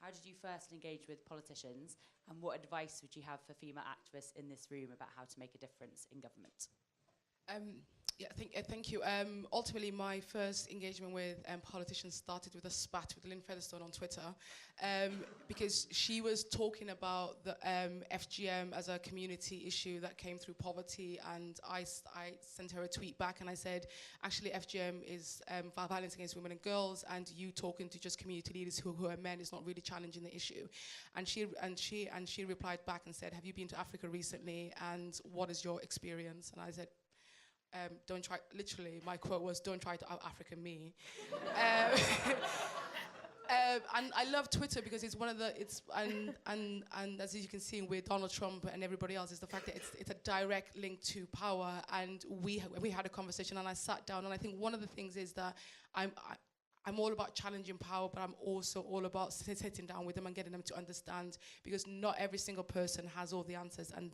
How did you first engage with politicians, and what advice would you have for female activists in this room about how to make a difference in government? Thank you. Ultimately, my first engagement with politicians started with a spat with Lynn Featherstone on Twitter, because she was talking about the FGM as a community issue that came through poverty, and I sent her a tweet back and I said, actually FGM is violence against women and girls, and you talking to just community leaders who are men is not really challenging the issue. And she replied back and said, have you been to Africa recently, and what is your experience? And I said, don't try, literally, my quote was, don't try to out-African me. And I love Twitter because it's one of the, and as you can see with Donald Trump and everybody else, is the fact that it's a direct link to power. And we had a conversation, and I sat down, and I think one of the things is that I'm all about challenging power, but I'm also all about sitting down with them and getting them to understand, because not every single person has all the answers, and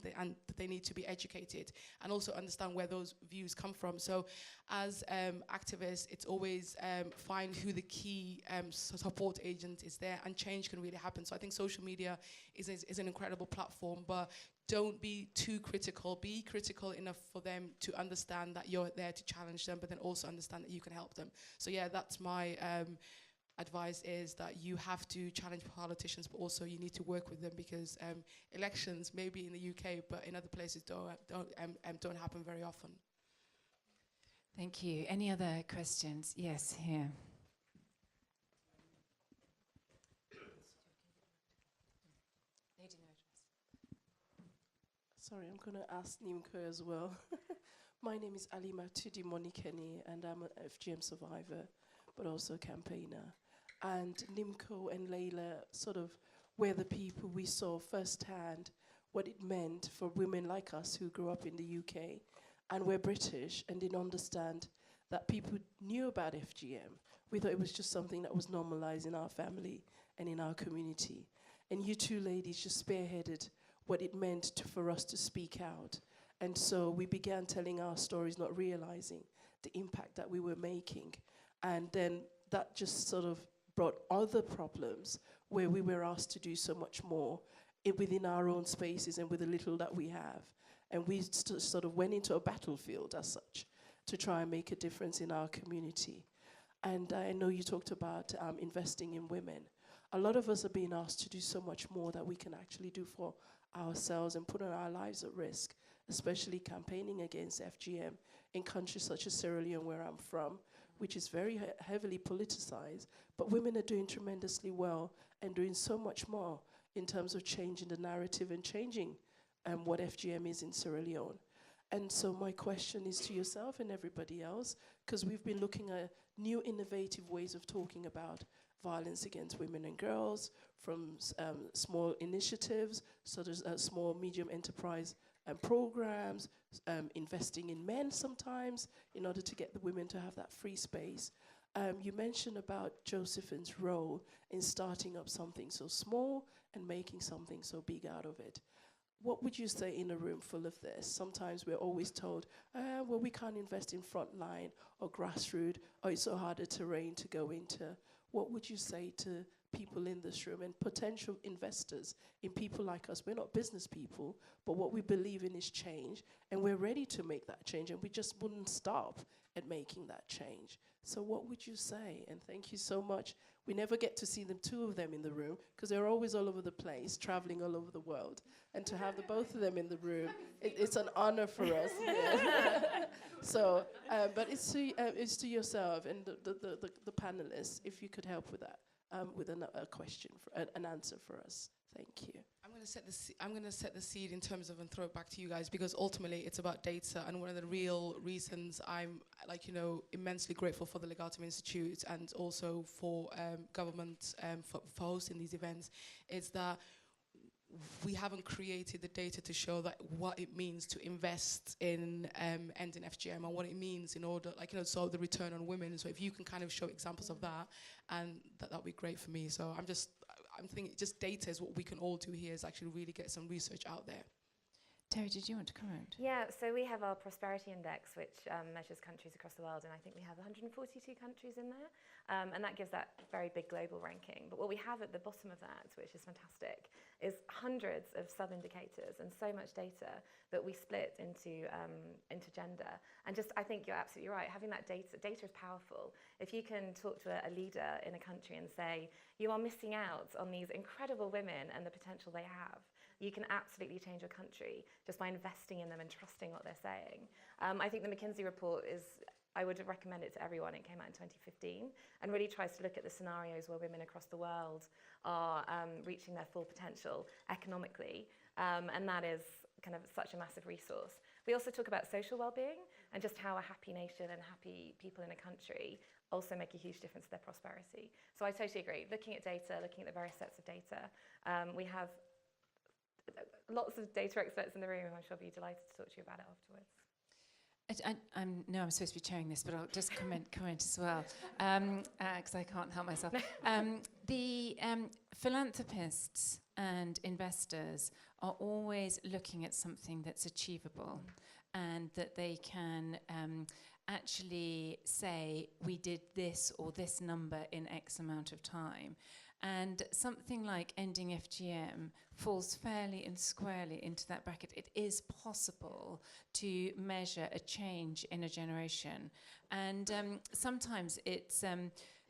they need to be educated and also understand where those views come from. So as activists, it's always find who the key support agent is there, and change can really happen. So I think social media is an incredible platform, but don't be too critical. Be critical enough for them to understand that you're there to challenge them, but then also understand that you can help them. So yeah, that's my advice, is that you have to challenge politicians, but also you need to work with them, because elections, maybe in the UK, but in other places don't happen very often. Thank you. Any other questions? Yes, here. Lady in the red. Sorry, I'm going to ask Nimco as well. My name is Alima Tudi Monikeni, and I'm an FGM survivor, but also a campaigner. And Nimco and Layla sort of were the people we saw firsthand what it meant for women like us who grew up in the UK and were British and didn't understand that people knew about FGM. We thought it was just something that was normalized in our family and in our community. And you two ladies just spearheaded what it meant for us to speak out. And so we began telling our stories, not realizing the impact that we were making. And then that just sort of brought other problems where we were asked to do so much more within our own spaces and with the little that we have. And we sort of went into a battlefield as such to try and make a difference in our community. And I know you talked about investing in women. A lot of us are being asked to do so much more that we can actually do for ourselves and put our lives at risk, especially campaigning against FGM in countries such as Sierra Leone, where I'm from, which is very heavily politicized. But women are doing tremendously well and doing so much more in terms of changing the narrative and changing what FGM is in Sierra Leone. And so my question is to yourself and everybody else, because we've been looking at new innovative ways of talking about violence against women and girls, from small initiatives, such as small, medium enterprise programs, investing in men sometimes, in order to get the women to have that free space. You mentioned about Josephine's role in starting up something so small and making something so big out of it. What would you say in a room full of this? Sometimes we're always told, well, we can't invest in frontline or grassroots, or it's so harder terrain to go into. What would you say to people in this room and potential investors in people like us? We're not business people, but what we believe in is change, and we're ready to make that change, and we just wouldn't stop at making that change. So what would you say? And thank you so much. We never get to see the two of them in the room, because they're always all over the place, traveling all over the world. And to have the both of them in the room, it's an honor for us. Yeah. So, but it's to yourself and the panelists, if you could help with that, with a question, an answer for us. Thank you. I'm going to set the seed in terms of and throw it back to you guys, because ultimately it's about data, and one of the real reasons I'm immensely grateful for the Legatum Institute and also for government for hosting these events is that we haven't created the data to show that what it means to invest in ending FGM and what it means in order, so the return on women. So if you can kind of show examples of that, and that would be great for me. So I'm thinking just data is what we can all do here, is actually really get some research out there. Terrie, did you want to comment? Yeah, so we have our Prosperity Index, which measures countries across the world, and I think we have 142 countries in there, and that gives that very big global ranking. But what we have at the bottom of that, which is fantastic, is hundreds of sub-indicators and so much data that we split into gender. And just, I think you're absolutely right, having that data is powerful. If you can talk to a leader in a country and say, you are missing out on these incredible women and the potential they have, you can absolutely change your country just by investing in them and trusting what they're saying. I think the McKinsey report I would recommend it to everyone. It came out in 2015 and really tries to look at the scenarios where women across the world are reaching their full potential economically. And that is kind of such a massive resource. We also talk about social well-being and just how a happy nation and happy people in a country also make a huge difference to their prosperity. So I totally agree. Looking at data, looking at the various sets of data, we have lots of data experts in the room, and I'm sure they'll be delighted to talk to you about it afterwards. I'm supposed to be chairing this, but I'll just comment as well, because I can't help myself. The philanthropists and investors are always looking at something that's achievable and that they can actually say, we did this or this number in X amount of time. And something like ending FGM falls fairly and squarely into that bracket. It is possible to measure a change in a generation. And sometimes it's,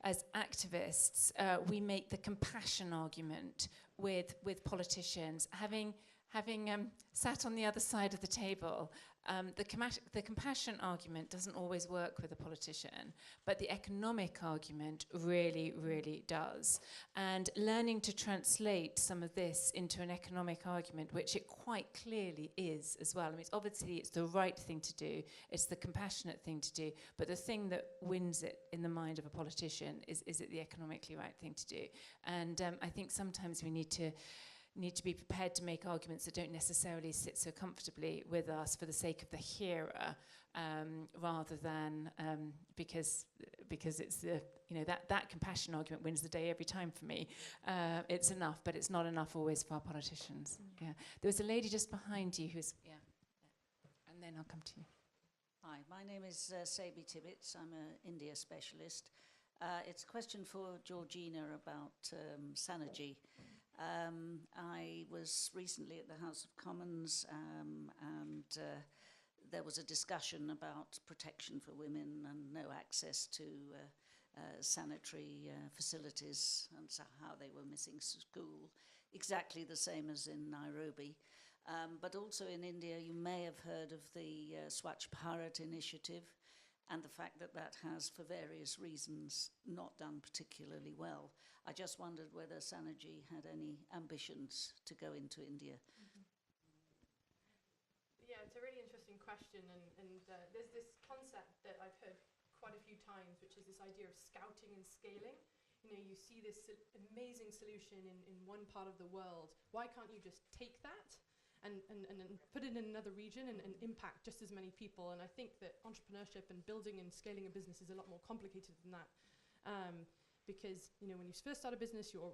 as activists, we make the compassion argument with politicians. Having sat on the other side of the table, The compassion argument doesn't always work with a politician, but the economic argument really, really does. And learning to translate some of this into an economic argument, which it quite clearly is as well. I mean, obviously it's the right thing to do, it's the compassionate thing to do, but the thing that wins it in the mind of a politician is it the economically right thing to do? And I think sometimes we need to be prepared to make arguments that don't necessarily sit so comfortably with us for the sake of the hearer, rather than because it's the, that compassion argument wins the day every time for me. It's enough, but it's not enough always for our politicians. Yeah. There was a lady just behind you who's, and then I'll come to you. Hi, my name is Sabi Tibbets. I'm an India specialist. It's a question for Georgina about Sanergy. I was recently at the House of Commons and there was a discussion about protection for women and no access to sanitary facilities and so how they were missing school, exactly the same as in Nairobi. But also in India, you may have heard of the Swachh Bharat initiative and the fact that that has, for various reasons, not done particularly well. I just wondered whether Sanergy had any ambitions to go into India. Yeah, it's a really interesting question, and there's this concept that I've heard quite a few times, which is this idea of scouting and scaling. You see this amazing solution in one part of the world. Why can't you just take that and put it in another region and impact just as many people? And I think that entrepreneurship and building and scaling a business is a lot more complicated than that. Because when you first start a business, you're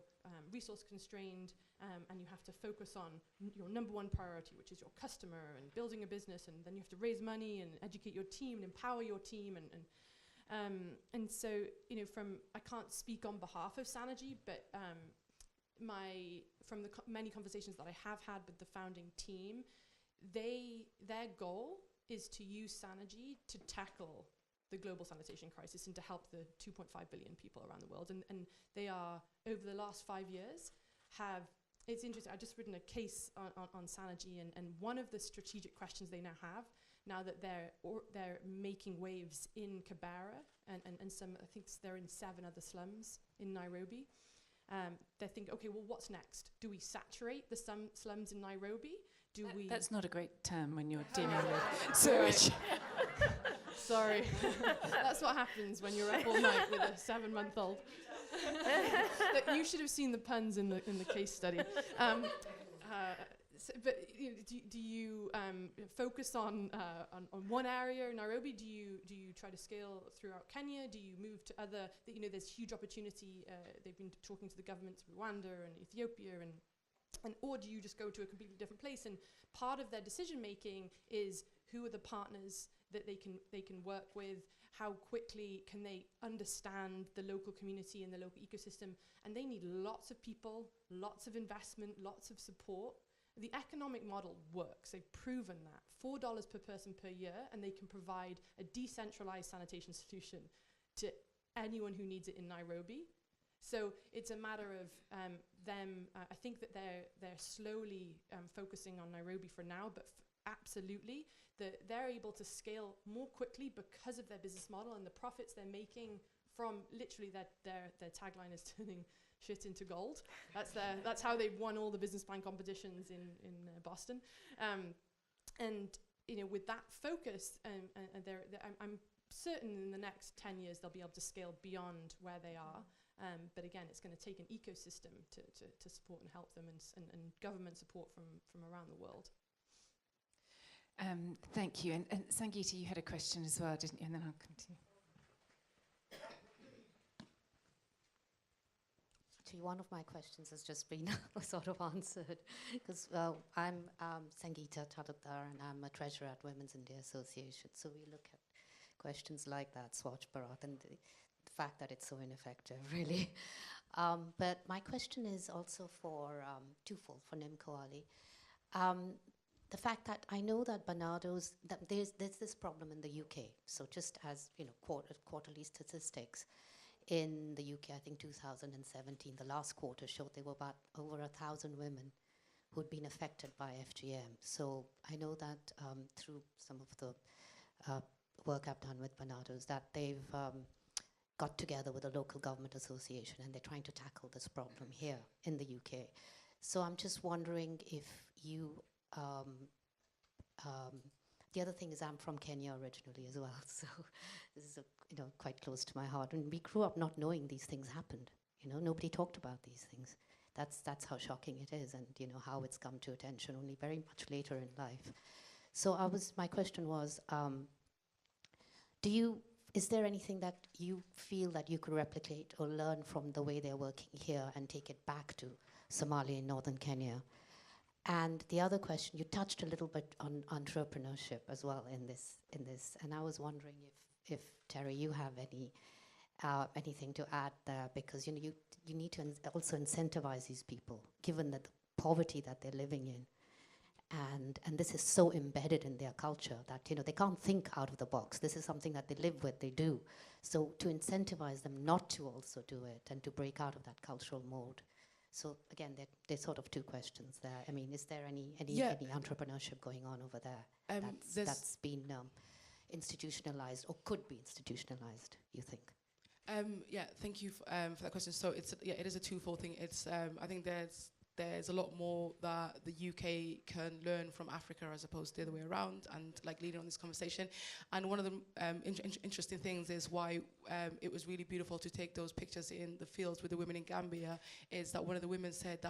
resource constrained, and you have to focus on your number one priority, which is your customer and building a business, and then you have to raise money and educate your team and empower your team, and so I can't speak on behalf of Sanergy, but from the many conversations that I have had with the founding team, their goal is to use Sanergy to tackle the global sanitation crisis and to help the 2.5 billion people around the world. And they are, over the last 5 years, it's interesting, I've just written a case on Sanergy, and one of the strategic questions they now have, now that they're making waves in Kibera, and some, I think they're in 7 other slums in Nairobi, they're thinking, okay, well, what's next? Do we saturate the slums in Nairobi? That's not a great term when you're dealing with sewage. Sorry. That's what happens when you're up all night with a 7-month-old. You should have seen the puns in the case study. But do you focus on one area in Nairobi? Do you try to scale throughout Kenya? Do you move to other? There's huge opportunity. They've been talking to the governments of Rwanda and Ethiopia, or do you just go to a completely different place? And part of their decision making is who are the partners that they can work with. How quickly can they understand the local community and the local ecosystem? And they need lots of people, lots of investment, lots of support. The economic model works. They've proven that. $4 per person per year, and they can provide a decentralized sanitation solution to anyone who needs it in Nairobi. So it's a matter of them. I think that they're slowly focusing on Nairobi for now, but absolutely, they're able to scale more quickly because of their business model and the profits they're making from literally their tagline is turning shit into gold. That's how they've won all the business plan competitions in Boston, and with that focus, I'm certain in the next 10 years they'll be able to scale beyond where they are. But again, it's going to take an ecosystem to support and help them, and government support from around the world. Thank you. And Sangeeta, you had a question as well, didn't you? And then I'll continue. One of my questions has just been sort of answered, because I'm Sangeeta Talukdar, and I'm a treasurer at Women's India Association. So we look at questions like that, Swachh Bharat, and the fact that it's so ineffective, really. But my question is also for twofold for Nimco Ali. The fact that I know that Barnardo's, that there's this problem in the UK. So just as quarterly statistics in the UK, I think 2017, the last quarter showed there were about over 1,000 women who'd been affected by FGM. So I know that through some of the work I've done with Barnardo's, that they've got together with a local government association and they're trying to tackle this problem here in the UK. So I'm just wondering if you, the other thing is I'm from Kenya originally as well, so this is quite close to my heart. And we grew up not knowing these things happened. Nobody talked about these things. That's how shocking it is, and how it's come to attention only very much later in life. So my question was, is there anything that you feel that you could replicate or learn from the way they're working here and take it back to Somalia and northern Kenya? And the other question, you touched a little bit on entrepreneurship as well in this, and I was wondering if Terrie, you have anything to add there, because you need to also incentivize these people, given that the poverty that they're living in, and this is so embedded in their culture that they can't think out of the box. This is something that they live with, they do. So to incentivize them not to also do it and to break out of that cultural mold. So again, there's sort of two questions there. I mean, is there any entrepreneurship going on over there that's been institutionalized or could be institutionalized, you think? Thank you for that question. So it is a twofold thing. It's I think there's a lot more that the UK can learn from Africa as opposed to the other way around, and leading on this conversation. And one of the interesting things is why it was really beautiful to take those pictures in the fields with the women in Gambia, is that one of the women said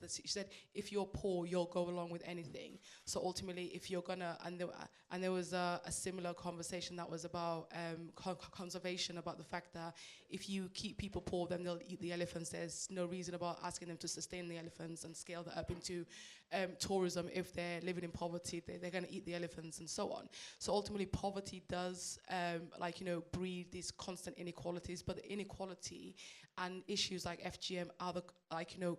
she said, if you're poor, you'll go along with anything. So ultimately, if you're gonna, and there was a similar conversation that was about conservation, about the fact that if you keep people poor, then they'll eat the elephants. There's no reason about asking them to sustain the elephants and scale that up into tourism. If they're living in poverty, they're going to eat the elephants and so on. So ultimately, poverty does breed these constant inequalities, but the inequality and issues like FGM are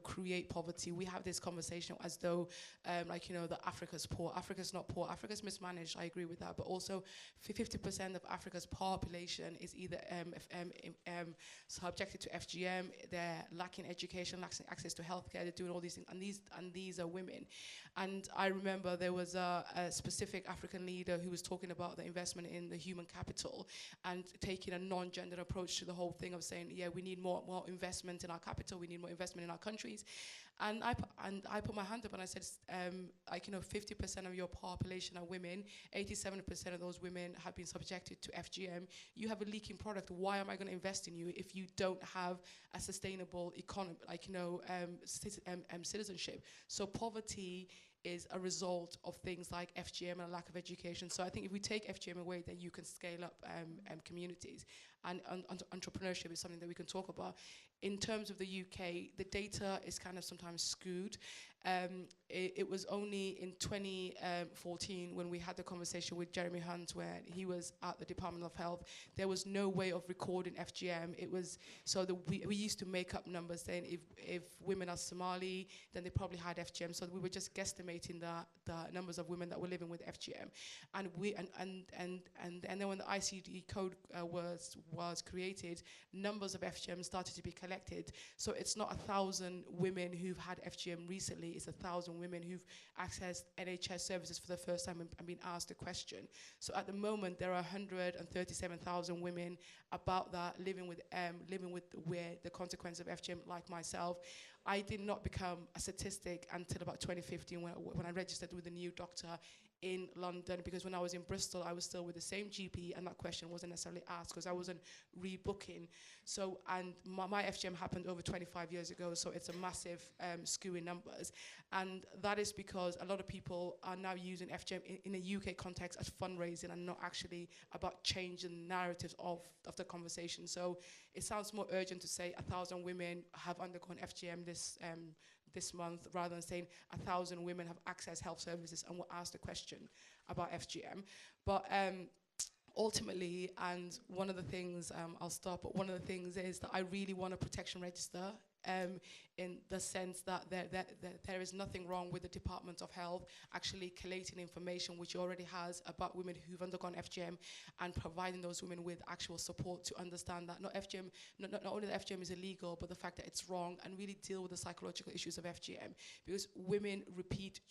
create poverty. We have this conversation as though that Africa's poor. Africa's not poor. Africa's mismanaged. I agree with that. But also 50% of Africa's population is either subjected to FGM, they're lacking education, lacking access to healthcare, they're doing all these things, and these are women. And I remember there was a specific African leader who was talking about the investment in the human capital and taking a non-gender approach to the whole thing of saying, we need more investment in our capital, we need more investment in our countries. And I put my hand up and I said, 50% of your population are women, 87% of those women have been subjected to FGM. You have a leaking product. Why am I going to invest in you if you don't have a sustainable economy, citizenship? So poverty is a result of things like FGM and a lack of education. So I think if we take FGM away, then you can scale up communities. And entrepreneurship is something that we can talk about. In terms of the UK, the data is kind of sometimes skewed. It was only in 2014 when we had the conversation with Jeremy Hunt, where he was at the Department of Health. There was no way of recording FGM. It was so that we used to make up numbers saying if women are Somali, then they probably had FGM. So we were just guesstimating the numbers of women that were living with FGM. And then when the ICD code was created, numbers of FGM started to be collected. So it's not 1,000 women who've had FGM recently, it's 1,000 women who've accessed NHS services for the first time and been asked a question. So at the moment, there are 137,000 women about that living with where the consequence of FGM, like myself. I did not become a statistic until about 2015 when I registered with a new doctor in London, because when I was in Bristol, I was still with the same GP, and that question wasn't necessarily asked because I wasn't rebooking. So, and my FGM happened over 25 years ago, so it's a massive skew in numbers. And that is because a lot of people are now using FGM in a UK context as fundraising and not actually about changing narratives of the conversation. So it sounds more urgent to say 1,000 women have undergone FGM this month, rather than saying 1,000 women have accessed health services and were asked a question about FGM. But ultimately, and one of the things, I'll stop, but one of the things is that I really want a protection register in the sense that there is nothing wrong with the Department of Health actually collating information which it already has about women who've undergone FGM and providing those women with actual support to understand that not only that FGM is illegal, but the fact that it's wrong, and really deal with the psychological issues of FGM, because women repeat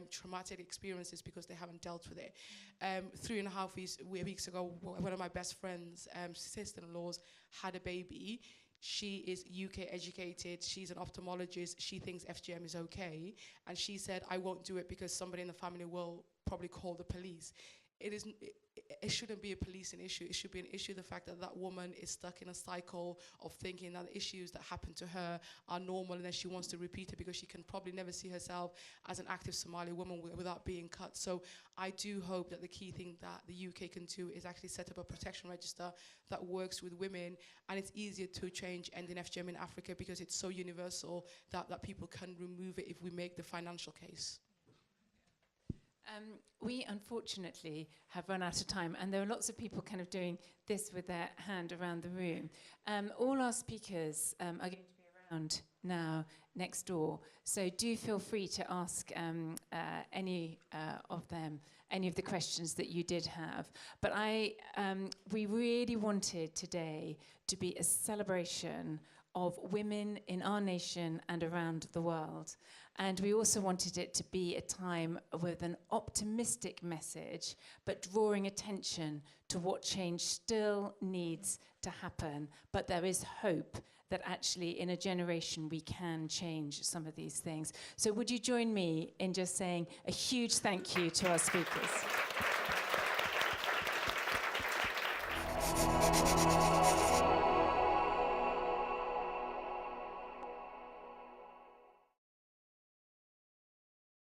traumatic experiences because they haven't dealt with it. 3.5 weeks ago, one of my best friends, sister-in-laws, had a baby. She is UK educated, she's an ophthalmologist, she thinks FGM is okay, and she said, I won't do it because somebody in the family will probably call the police. It shouldn't be a policing issue. It should be an issue, the fact that that woman is stuck in a cycle of thinking that the issues that happen to her are normal, and then she wants to repeat it because she can probably never see herself as an active Somali woman without being cut. So I do hope that the key thing that the UK can do is actually set up a protection register that works with women, and it's easier to change ending FGM in Africa because it's so universal that people can remove it if we make the financial case. We unfortunately have run out of time, and there are lots of people kind of doing this with their hand around the room. All our speakers are going to be around now next door, so do feel free to ask any of them any of the questions that you did have. But we really wanted today to be a celebration of women in our nation and around the world. And we also wanted it to be a time with an optimistic message, but drawing attention to what change still needs to happen. But there is hope that actually in a generation we can change some of these things. So would you join me in just saying a huge thank you to our speakers?